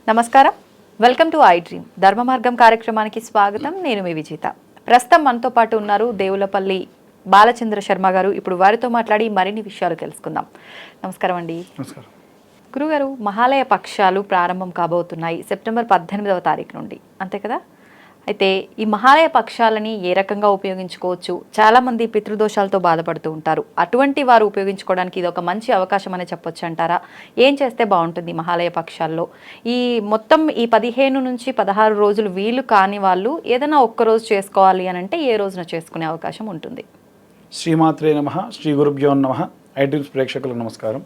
నమస్కారం, welcome to I dream ధర్మ మార్గం కార్యక్రమానికి స్వాగతం. నేను మీ విజేత. ప్రస్తుతం మనతో పాటు ఉన్నారు దేవులపల్లి బాలచంద్ర శర్మ గారు. ఇప్పుడు వారితో మాట్లాడి మరిన్ని విషయాలు తెలుసుకుందాం. నమస్కారం అండి. నమస్కారం గురుగారు. మహాలయ పక్షాలు ప్రారంభం కాబోతున్నాయి సెప్టెంబర్ 18వ తారీఖు నుండి, అంతే కదా? అయితే ఈ మహాలయ పక్షాలని ఏ రకంగా ఉపయోగించుకోవచ్చు? చాలామంది పితృదోషాలతో బాధపడుతూ ఉంటారు. అటువంటి వారు ఉపయోగించుకోవడానికి ఇది ఒక మంచి అవకాశం అనే చెప్పొచ్చు అంటారా? ఏం చేస్తే బాగుంటుంది మహాలయ పక్షాల్లో? ఈ మొత్తం ఈ 15 నుంచి 16 రోజులు వీలు కాని వాళ్ళు ఏదైనా ఒక్కరోజు చేసుకోవాలి అని అంటే ఏ రోజున చేసుకునే అవకాశం ఉంటుంది? శ్రీమాత్రే నమః, శ్రీ గురుభ్యో నమః. ఐ డ్రీమ్స్ ప్రేక్షకులకు నమస్కారం.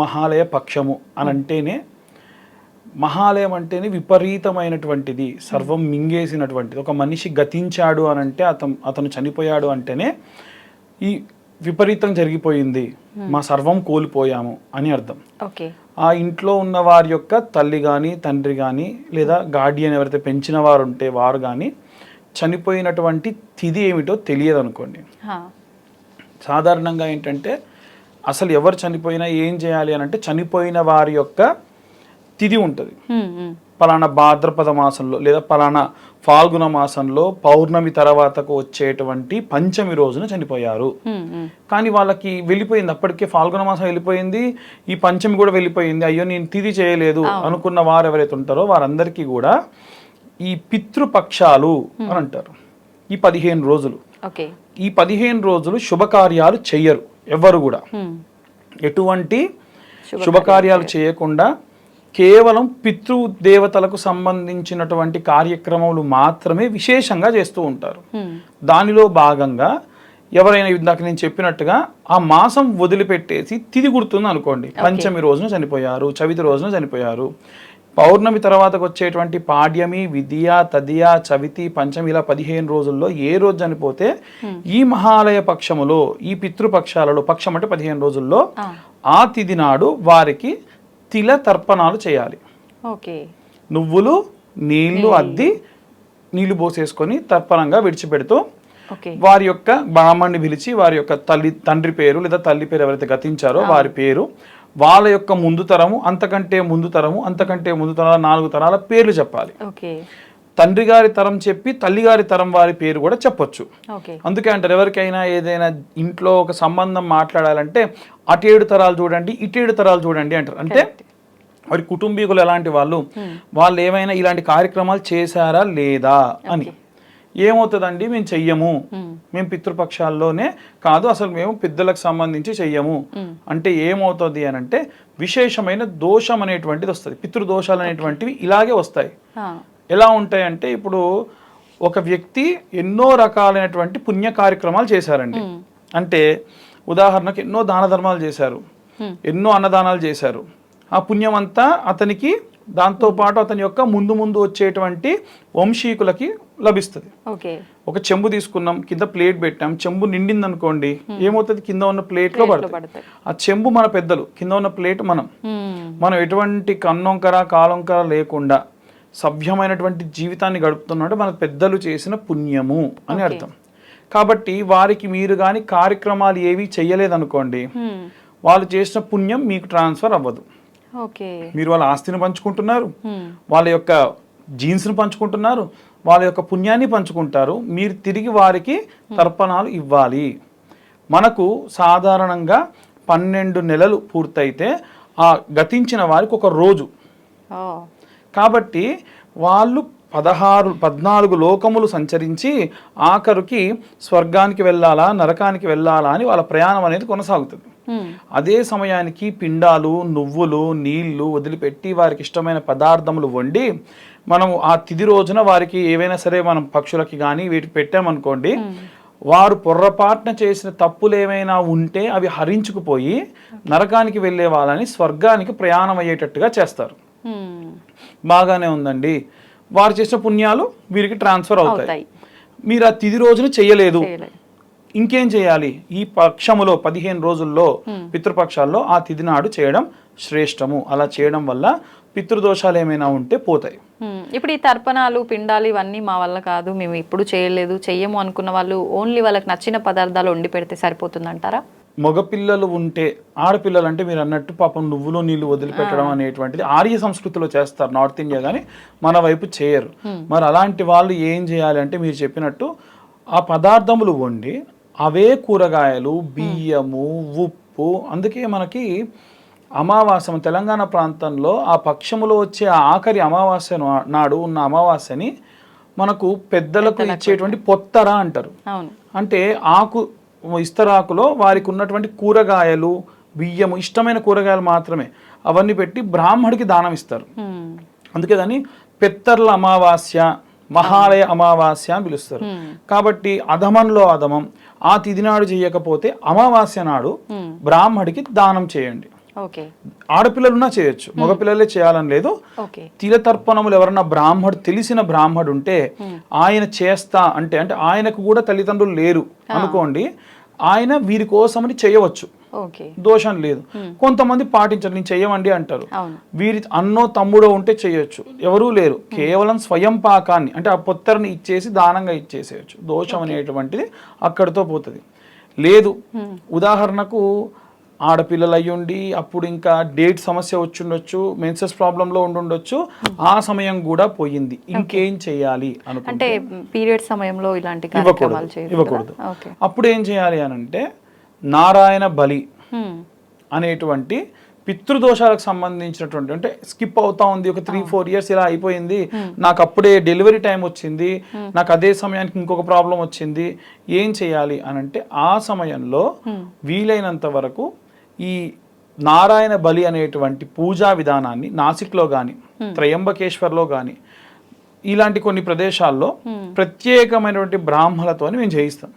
మహాలయ పక్షము అని అంటేనే, మహాలయం అంటేనే విపరీతమైనటువంటిది, సర్వం మింగేసినటువంటిది. ఒక మనిషి గతించాడు అని అంటే, అతను చనిపోయాడు అంటేనే ఈ విపరీతం జరిగిపోయింది, మా సర్వం కోల్పోయాము అని అర్థం. ఆ ఇంట్లో ఉన్న వారి యొక్క తల్లి కానీ తండ్రి కానీ లేదా గార్డియన్ ఎవరైతే పెంచిన వారు ఉంటే వారు కానీ చనిపోయినటువంటి తిథి ఏమిటో తెలియదు అనుకోండి. సాధారణంగా ఏంటంటే అసలు ఎవరు చనిపోయినా ఏం చేయాలి అని అంటే, చనిపోయిన వారి యొక్క తిథి ఉంటుంది. పలానా భాద్రపద మాసంలో లేదా పలానా ఫాల్గుణ మాసంలో పౌర్ణమి తర్వాతకు వచ్చేటువంటి పంచమి రోజున చనిపోయారు. కానీ వాళ్ళకి వెళ్ళిపోయింది, అప్పటికే ఫాల్గుణ మాసం వెళ్ళిపోయింది, ఈ పంచమి కూడా వెళ్ళిపోయింది, అయ్యో నేను తిథి చేయలేదు అనుకున్న వారు ఎవరైతే ఉంటారో వారందరికీ కూడా ఈ పితృపక్షాలు అని అంటారు. ఈ 15 రోజులు, ఈ 15 రోజులు శుభకార్యాలు చెయ్యరు ఎవరు కూడా. ఎటువంటి శుభకార్యాలు చేయకుండా కేవలం పితృదేవతలకు సంబంధించినటువంటి కార్యక్రమాలు మాత్రమే విశేషంగా చేస్తూ ఉంటారు. దానిలో భాగంగా ఎవరైనా ఇందాక నేను చెప్పినట్టుగా ఆ మాసం వదిలిపెట్టేసి తిథి గుర్తుంది అనుకోండి, పంచమి రోజున చనిపోయారు, చవితి రోజున చనిపోయారు, పౌర్ణమి తర్వాతకు వచ్చేటువంటి పాడ్యమి, విద్య, తదియ, చవితి, పంచమి, ఇలా 15 రోజుల్లో ఏ రోజు చనిపోతే ఈ మహాలయ పక్షములో, ఈ పితృపక్షాలలో, పక్షం అంటే 15 రోజుల్లో ఆ తిథి నాడు వారికి తిల తర్పణాలు చేయాలి. నువ్వులు నీళ్లు అద్ది నీళ్లు పోసేసుకొని తర్పణంగా విడిచిపెడుతూ వారి యొక్క బ్రాహ్మణ్ణి పిలిచి వారి యొక్క తండ్రి పేరు లేదా తల్లి పేరు ఎవరైతే గతించారో వారి పేరు, వాళ్ళ యొక్క ముందు తరము, అంతకంటే ముందు తరము, అంతకంటే ముందు తరాల 4 తరాల పేర్లు చెప్పాలి. తండ్రి గారి తరం చెప్పి తల్లి గారి తరం వారి పేరు కూడా చెప్పొచ్చు. అందుకే అంటారు, ఎవరికైనా ఏదైనా ఇంట్లో ఒక సంబంధం మాట్లాడాలంటే అటు 7 తరాలు చూడండి, ఇటు 7 తరాలు చూడండి అంటారు. అంటే వారి కుటుంబీకులు ఎలాంటి వాళ్ళు ఏమైనా ఇలాంటి కార్యక్రమాలు చేశారా లేదా అని. ఏమవుతుందండి, మేము చెయ్యము, మేము పితృపక్షాల్లోనే కాదు, అసలు మేము పెద్దలకు సంబంధించి చెయ్యము అంటే ఏమవుతుంది అని అంటే, విశేషమైన దోషం అనేటువంటిది వస్తుంది. పితృదోషాలు అనేటువంటివి ఇలాగే వస్తాయి. ఎలా ఉంటాయంటే, ఇప్పుడు ఒక వ్యక్తి ఎన్నో రకాలైనటువంటి పుణ్య కార్యక్రమాలు చేశారండి. అంటే ఉదాహరణకు ఎన్నో దాన ధర్మాలు చేశారు, ఎన్నో అన్నదానాలు చేశారు. ఆ పుణ్యం అంతా అతనికి, దాంతోపాటు అతని యొక్క ముందు ముందు వచ్చేటువంటి వంశీకులకి లభిస్తుంది. ఒక చెంబు తీసుకున్నాం, కింద ప్లేట్ పెట్టాం, చెంబు నిండింది అనుకోండి, ఏమవుతుంది, కింద ఉన్న ప్లేట్లో పడుతుంది. ఆ చెంబు మన పెద్దలు, కింద ఉన్న ప్లేట్ మనం ఎటువంటి కన్నొంకర కాలొంకర లేకుండా సభ్యమైనటువంటి జీవితాన్ని గడుపుతున్నట్టు మన పెద్దలు చేసిన పుణ్యము అని అర్థం. కాబట్టి వారికి మీరు కానీ కార్యక్రమాలు ఏవి చెయ్యలేదనుకోండి, వాళ్ళు చేసిన పుణ్యం మీకు ట్రాన్స్ఫర్ అవ్వదు. మీరు వాళ్ళ ఆస్తిని పంచుకుంటున్నారు, వాళ్ళ యొక్క జీన్స్ని పంచుకుంటున్నారు, వాళ్ళ యొక్క పుణ్యాన్ని పంచుకుంటారు, మీరు తిరిగి వారికి తర్పణాలు ఇవ్వాలి. మనకు సాధారణంగా 12 నెలలు పూర్తయితే ఆ గతించిన వారికి ఒక రోజు. కాబట్టి వాళ్ళు 14 లోకములు సంచరించి ఆఖరికి స్వర్గానికి వెళ్ళాలా నరకానికి వెళ్ళాలా అని వాళ్ళ ప్రయాణం అనేది కొనసాగుతుంది. అదే సమయానికి పిండాలు, నువ్వులు, నీళ్లు వదిలిపెట్టి వారికి ఇష్టమైన పదార్థములు వండి మనం ఆ తిథి రోజున వారికి ఏవైనా సరే మనం పక్షులకి కానీ వీటికి పెట్టామనుకోండి, వారు పొర్రపాటున చేసిన తప్పులు ఏమైనా ఉంటే అవి హరించుకుపోయి నరకానికి వెళ్ళే వాళ్ళని స్వర్గానికి ప్రయాణం అయ్యేటట్టుగా చేస్తారు. బాగానే ఉందండి, వారు చేసిన పుణ్యాలు వీరికి ట్రాన్స్ఫర్ అవుతాయి. మీరు ఆ తిథి రోజున చెయ్యలేదు, ఇంకేం చేయాలి? ఈ పక్షములో 15 రోజుల్లో పితృపక్షాల్లో ఆ తిథి నాడు చేయడం శ్రేష్టము. అలా చేయడం వల్ల పితృదోషాలు ఏమైనా ఉంటే పోతాయి. ఇప్పుడు ఈ తర్పణాలు పిండాలు ఇవన్నీ మా వల్ల కాదు, మేము ఎప్పుడు చేయలేదు, చెయ్యము అనుకున్న వాళ్ళు ఓన్లీ వాళ్ళకి నచ్చిన పదార్థాలు వండి పెడితే సరిపోతుందంటారా? మగపిల్లలు ఉంటే, ఆడపిల్లలు అంటే మీరు అన్నట్టు పాపం నువ్వులు నీళ్లు వదిలిపెట్టడం అనేటువంటిది ఆర్య సంస్కృతిలో చేస్తారు నార్త్ ఇండియా, కానీ మన వైపు చేయరు. మరి అలాంటి వాళ్ళు ఏం చేయాలి అంటే మీరు చెప్పినట్టు ఆ పదార్థములు వండి అవే కూరగాయలు, బియ్యము, ఉప్పు, అందుకే మనకి అమావాస్య తెలంగాణ ప్రాంతంలో ఆ పక్షములో వచ్చే ఆఖరి అమావాస్య నాడు ఉన్న అమావాస్యని మనకు పెద్దలకు ఇచ్చేటువంటి పొత్తర అంటారు. అంటే ఆకు ఇస్తరాకులో వారికి ఉన్నటువంటి కూరగాయలు, బియ్యము, ఇష్టమైన కూరగాయలు మాత్రమే అవన్నీ పెట్టి బ్రాహ్మడికి దానం ఇస్తారు. అందుకే దాన్ని పెత్తర్ల అమావాస్య, మహాలయ అమావాస్య అని పిలుస్తారు. కాబట్టి అధమంలో అధమం ఆ తిథి నాడు చేయకపోతే అమావాస్య నాడు బ్రాహ్మడికి దానం చేయండి. ఆడపిల్లలున్నా చేయొచ్చు, మగపిల్లలే చేయాలని లేదు. తిలతర్పణములు ఎవరన్నా తెలిసిన బ్రాహ్మడు ఉంటే ఆయన చేస్తా అంటే ఆయనకు కూడా తల్లిదండ్రులు లేరు అనుకోండి, ఆయన వీరి కోసమని చేయవచ్చు, దోషం లేదు. కొంతమంది పాటించరు, నేను చెయ్యమండి అంటారు. వీరి అన్నో తమ్ముడో ఉంటే చేయొచ్చు, ఎవరూ లేరు, కేవలం స్వయం పాకాన్ని అంటే ఆ పొత్తరని ఇచ్చేసి దానంగా ఇచ్చేసేయచ్చు. దోషం అనేటువంటిది అక్కడితో పోతుంది. లేదు ఉదాహరణకు ఆడపిల్లలు అయ్యుండి అప్పుడు ఇంకా డేట్ సమస్య వచ్చుండొచ్చు, మెన్సెస్ ప్రాబ్లంలో ఉండుండొచ్చు, ఆ సమయం కూడా పోయింది, ఇంకేం చేయాలి అంటే పీరియడ్ సమయంలో ఇలాంటి ఇవ్వకూడదు. అప్పుడు ఏం చేయాలి అనంటే నారాయణ బలి అనేటువంటి పితృదోషాలకు సంబంధించినటువంటి, అంటే స్కిప్ అవుతా ఉంది, ఒక 3-4 years ఇలా అయిపోయింది, నాకు అప్పుడే డెలివరీ టైం వచ్చింది, నాకు అదే సమయానికి ఇంకొక ప్రాబ్లం వచ్చింది, ఏం చేయాలి అనంటే ఆ సమయంలో వీలైనంత వరకు ఈ నారాయణ బలి అనేటువంటి పూజా విధానాన్ని నాసిక్లో కానీ త్రయంబకేశ్వర్లో కానీ ఇలాంటి కొన్ని ప్రదేశాల్లో ప్రత్యేకమైనటువంటి బ్రాహ్మణులతో మేము చేయిస్తాం.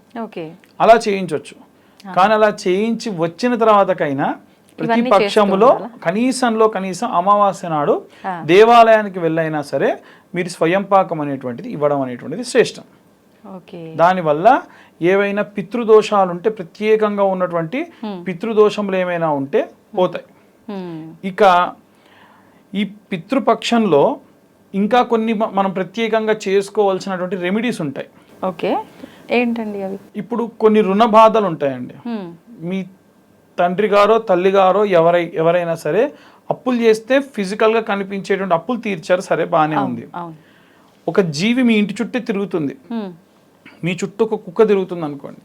అలా చేయించవచ్చు. కానీ అలా చేయించి వచ్చిన తర్వాతకైనా ప్రతి పక్షములో కనీసం అమావాస్య నాడు దేవాలయానికి వెళ్ళైనా సరే మీరు స్వయం పాకం అనేటువంటిది ఇవ్వడం అనేటువంటిది శ్రేష్టం. దానివల్ల ఏవైనా పితృదోషాలు ఉంటే, ప్రత్యేకంగా ఉన్నటువంటి పితృదోషములు ఏమైనా ఉంటే పోతాయి. ఇక ఈ పితృపక్షంలో ఇంకా కొన్ని మనం ప్రత్యేకంగా చేసుకోవాల్సినటువంటి రెమెడీస్ ఉంటాయి. ఏంటండి అవి? ఇప్పుడు కొన్ని రుణ బాధలు ఉంటాయండి. మీ తండ్రి గారో తల్లి గారో ఎవరైనా సరే అప్పులు చేస్తే ఫిజికల్గా కనిపించేటువంటి అప్పులు తీర్చారు, సరే బాగానే ఉంది. ఒక జీవి మీ ఇంటి చుట్టే తిరుగుతుంది, మీ చుట్టూ ఒక కుక్క తిరుగుతుంది అనుకోండి.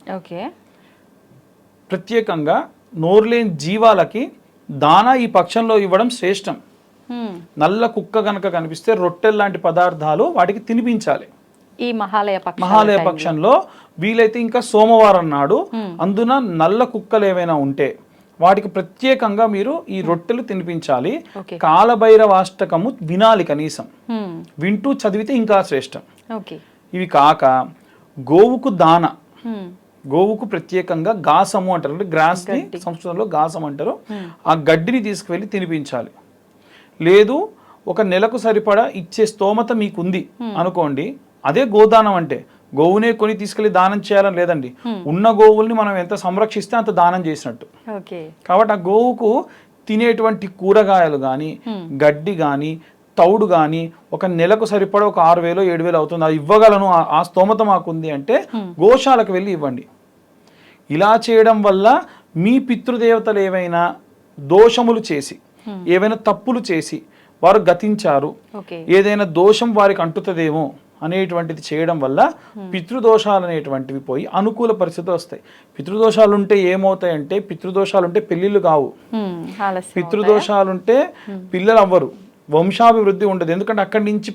ప్రత్యేకంగా నోరులేని జీవాలకి దానా ఈ పక్షంలో ఇవ్వడం శ్రేష్టం. నల్ల కుక్క గనక కనిపిస్తే రొట్టెల్ లాంటి పదార్థాలు వాటికి తినిపించాలి. ఈ మహాలయ పక్షంలో వీలైతే ఇంకా సోమవారం నాడు అందున నల్ల కుక్కలు ఏవైనా ఉంటే వాటికి ప్రత్యేకంగా మీరు ఈ రొట్టెలు తినిపించాలి. కాలభైరవాష్టకము వినాలి, కనీసం వింటూ చదివితే ఇంకా శ్రేష్టం. ఇవి కాక గోవుకు దాన, గోవుకు ప్రత్యేకంగా గాసము అంటారు, అంటే గ్రాస్ ని సంస్కృతంలో గాసం అంటారు, ఆ గడ్డిని తీసుకువెళ్ళి తినిపించాలి. లేదు ఒక నెలకు సరిపడా ఇచ్చే స్తోమత మీకుంది అనుకోండి, అదే గోదానం. అంటే గోవునే కొని తీసుకెళ్లి దానం చేయాలని లేదండి, ఉన్న గోవుల్ని మనం ఎంత సంరక్షిస్తే అంత దానం చేసినట్టు. కాబట్టి ఆ గోవుకు తినేటువంటి కూరగాయలు కానీ గడ్డి కానీ తౌడు కానీ ఒక నెలకు సరిపడా ఒక 6,000 7,000 అవుతుంది, అది ఇవ్వగలను, ఆ స్తోమత మాకుంది అంటే గోశాలకు వెళ్ళి ఇవ్వండి. ఇలా చేయడం వల్ల మీ పితృదేవతలు ఏవైనా దోషములు చేసి ఏవైనా తప్పులు చేసి వారు గతించారు, ఏదైనా దోషం వారికి అంటుతుందేమో అనేటువంటిది చేయడం వల్ల పితృదోషాలు అనేటువంటివి పోయి అనుకూల పరిస్థితులు వస్తాయి. పితృదోషాలు ఉంటే ఏమవుతాయంటే, పితృదోషాలు ఉంటే పెళ్లిళ్ళు కావు, పితృదోషాలుంటే పిల్లలు అవ్వరు, వంశాభివృద్ధి ఉండదు. ఎందుకంటే అక్కడి నుంచి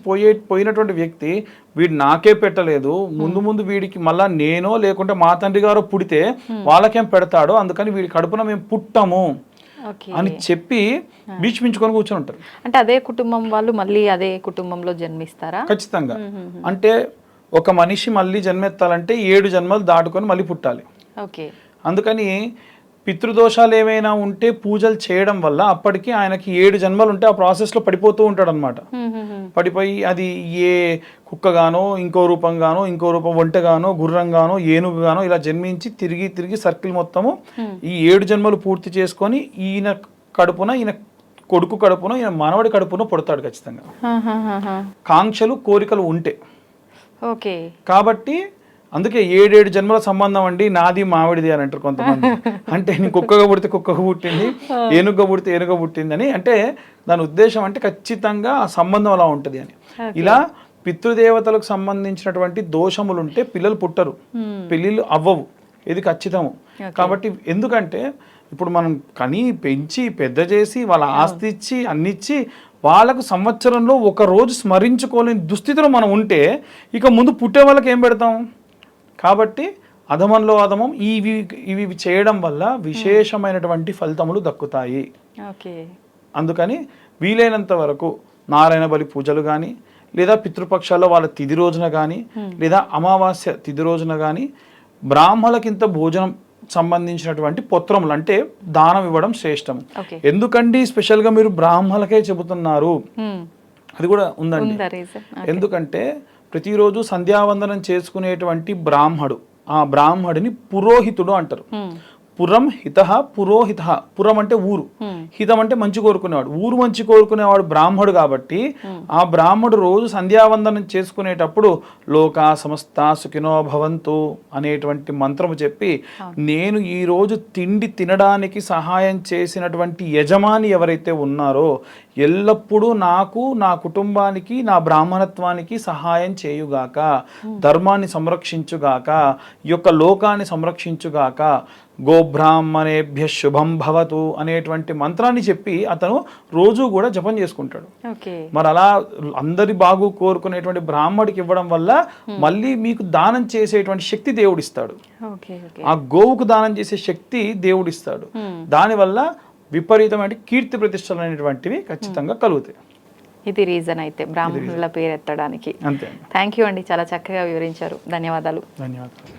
పోయినటువంటి వ్యక్తి వీడు నాకే పెట్టలేదు, ముందు వీడికి మళ్ళా నేనో లేకుంటే మా తండ్రి గారో పుడితే వాళ్ళకేం పెడతాడో, అందుకని వీడి కడుపున మేము పుట్టము అని చెప్పి భీష్మించుకొని కూర్చొని ఉంటారు. అంటే అదే కుటుంబం వాళ్ళు మళ్ళీ అదే కుటుంబంలో జన్మిస్తారా? ఖచ్చితంగా. అంటే ఒక మనిషి మళ్ళీ జన్మెత్తాలంటే 7 జన్మలు దాటుకొని మళ్ళీ పుట్టాలి. అందుకని పితృదోషాలు ఏమైనా ఉంటే పూజలు చేయడం వల్ల అప్పటికి ఆయనకి 7 జన్మలు ఉంటే ఆ ప్రాసెస్లో పడిపోతూ ఉంటాడు అనమాట. పడిపోయి అది ఏ కుక్కగానో ఇంకో రూపంగానో ఇంకో రూపం ఒంటెగానో గుర్రంగానో ఏనుగుగానో ఇలా జన్మించి తిరిగి సర్కిల్ మొత్తము ఈ 7 జన్మలు పూర్తి చేసుకొని ఈయన కడుపున ఈయన కొడుకు కడుపునో ఈయన మనవడి కడుపునో పుడతాడు ఖచ్చితంగా. కాంక్షలు కోరికలు ఉంటే. ఓకే. కాబట్టి అందుకే 7 జన్మల సంబంధం అండి నాది మావిడిది అని అంటారు కొంతమంది. అంటే నీ కుక్కగా పుడితే కుక్కగా పుట్టింది, ఏనుగుగా పుడితే ఏనుగుగా పుట్టింది అని. అంటే దాని ఉద్దేశం అంటే ఖచ్చితంగా ఆ సంబంధం అలా ఉంటుంది అని. ఇలా పితృదేవతలకు సంబంధించినటువంటి దోషములు ఉంటే పిల్లలు పుట్టరు, పెళ్ళిళ్ళు అవ్వవు, ఇది ఖచ్చితము. కాబట్టి ఎందుకంటే ఇప్పుడు మనం కని పెంచి పెద్ద చేసి వాళ్ళ ఆస్తి ఇచ్చి అన్నిచ్చి వాళ్ళకు సంవత్సరంలో ఒక రోజు స్మరించుకోలేని దుస్థితిలో మనం ఉంటే ఇక ముందు పుట్టే వాళ్ళకి ఏం పెడతాం? కాబట్టి అధమంలో అధమం ఇవి చేయడం వల్ల విశేషమైనటువంటి ఫలితములు దక్కుతాయి. అందుకని వీలైనంత వరకు నారాయణ బలి పూజలు కానీ, లేదా పితృపక్షాల్లో వాళ్ళ తిథి రోజున కానీ, లేదా అమావాస్య తిథి రోజున కానీ బ్రాహ్మణులకింత భోజనం సంబంధించినటువంటి పొత్రములు అంటే దానం ఇవ్వడం శ్రేష్టం. ఎందుకండి స్పెషల్గా మీరు బ్రాహ్మణులకే చెబుతున్నారు? అది కూడా ఉందండి. ఎందుకంటే ప్రతిరోజు సంధ్యావందనం చేసుకునేటువంటి బ్రాహ్మడు, ఆ బ్రాహ్మడిని పురోహితుడు అంటారు. పురం హిత పురోహిత. పురం అంటే ఊరు, హితం అంటే మంచి కోరుకునేవాడు. ఊరు మంచి కోరుకునేవాడు బ్రాహ్మడు. కాబట్టి ఆ బ్రాహ్మడు రోజు సంధ్యావందనం చేసుకునేటప్పుడు లోకా సమస్త సుఖినో భవంతు అనేటువంటి మంత్రము చెప్పి, నేను ఈరోజు తిండి తినడానికి సహాయం చేసినటువంటి యజమాని ఎవరైతే ఉన్నారో ఎల్లప్పుడూ నాకు, నా కుటుంబానికి, నా బ్రాహ్మణత్వానికి సహాయం చేయుగాక, ధర్మాన్ని సంరక్షించుగాక, ఈ యొక్క లోకాన్ని సంరక్షించుగాక, గోబ్రాహ్మణేభ్య శుభం భవతు అనేటువంటి మంత్రాన్ని చెప్పి అతను రోజు కూడా జపం చేసుకుంటాడు. మరి అలా అందరి బాగు కోరుకునేటువంటి బ్రాహ్మడికి ఇవ్వడం వల్ల మళ్ళీ మీకు దానం చేసేటువంటి శక్తి దేవుడిస్తాడు. ఆ గోవుకు దానం చేసే శక్తి దేవుడిస్తాడు. దానివల్ల విపరీతమైన కీర్తి ప్రతిష్టలు అనేటువంటివి ఖచ్చితంగా కలుగుతాయి. ఇది రీజన్ అయితే బ్రాహ్మణుల పేరు ఎత్తడానికి. అంతే. థ్యాంక్ యూ అండి, చాలా చక్కగా వివరించారు. ధన్యవాదాలు. ధన్యవాదాలు.